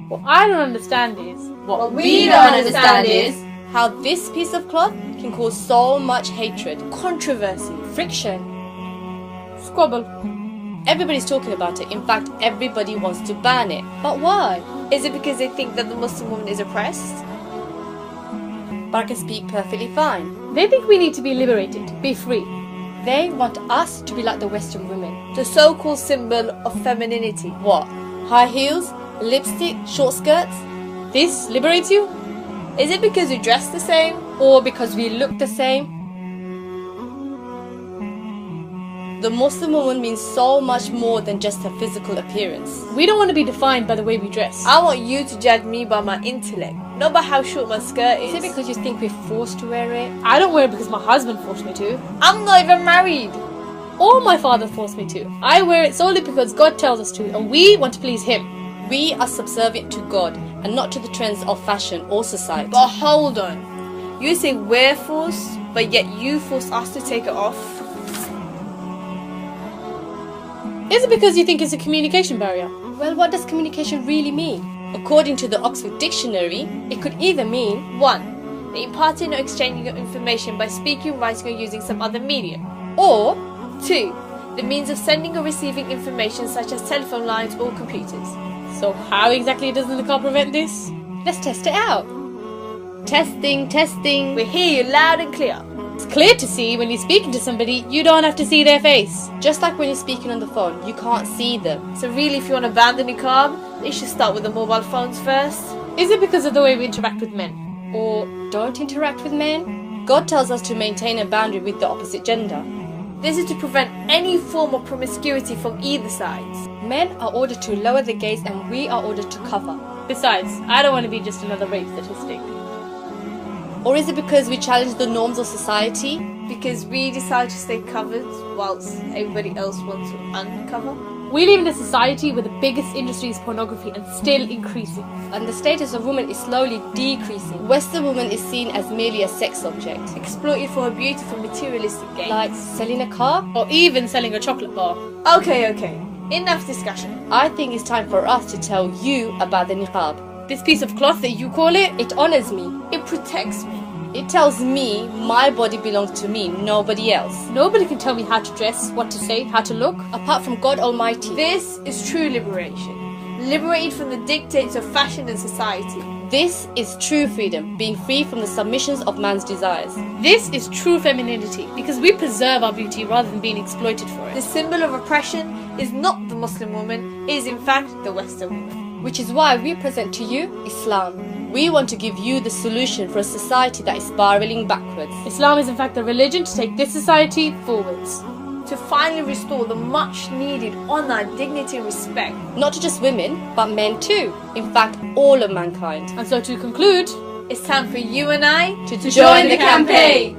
What I don't understand is... What we don't understand is how this piece of cloth can cause so much hatred, controversy, friction, squabble. Everybody's talking about it. In fact, everybody wants to ban it. But why? Is it because they think that the Muslim woman is oppressed? But I can speak perfectly fine. They think we need to be liberated, be free. They want us to be like the Western women. The so-called symbol of femininity. What? High heels? Lipstick? Short skirts? This liberates you? Is it because we dress the same? Or because we look the same? The Muslim woman means so much more than just her physical appearance. We don't want to be defined by the way we dress. I want you to judge me by my intellect, not by how short my skirt is. Is it because you think we're forced to wear it? I don't wear it because my husband forced me to. I'm not even married. Or my father forced me to. I wear it solely because God tells us to, and we want to please Him. We are subservient to God and not to the trends of fashion or society. But hold on. You say we're forced, but yet you force us to take it off. Is it because you think it's a communication barrier? Well, what does communication really mean? According to the Oxford Dictionary, it could either mean 1. The imparting or exchanging of information by speaking, writing or using some other medium. or 2. The means of sending or receiving information such as telephone lines or computers. So how exactly does the niqab prevent this? let's test it out. Testing. We hear you loud and clear. It's clear to see when you're speaking to somebody, you don't have to see their face. Just like when you're speaking on the phone, you can't see them. So really, if you want to ban the niqab, they should start with the mobile phones first. Is it because of the way we interact with men? Or don't interact with men. God tells us to maintain a boundary with the opposite gender. This is to prevent any form of promiscuity from either sides. Men are ordered to lower the gaze and we are ordered to cover. Besides, I don't want to be just another rape statistic. Or is it because we challenge the norms of society? Because we decide to stay covered whilst everybody else wants to uncover. We live in a society where the biggest industry is pornography and still increasing. And the status of woman is slowly decreasing. Western woman is seen as merely a sex object. Exploited for her beauty for materialistic gain. Like selling a car? Or even selling a chocolate bar. Okay. Enough discussion. I think it's time for us to tell you about the niqab. This piece of cloth that you call it, It honors me. It protects me. It tells me my body belongs to me, nobody else. nobody can tell me how to dress, what to say, how to look. Apart from God Almighty. This is true liberation. Liberated from the dictates of fashion and society. This is true freedom, being free from the submissions of man's desires. This is true femininity because we preserve our beauty rather than being exploited for The it. symbol of oppression is not the Muslim woman, it is in fact the Western woman. Which is why we present to you Islam. We want to give you the solution for a society that is spiraling backwards. Islam is in fact the religion to take this society forwards. To finally restore the much needed honour, dignity and respect. Not to just women, but men too. In fact, all of mankind. And so to conclude, It's time for you and I To join the campaign!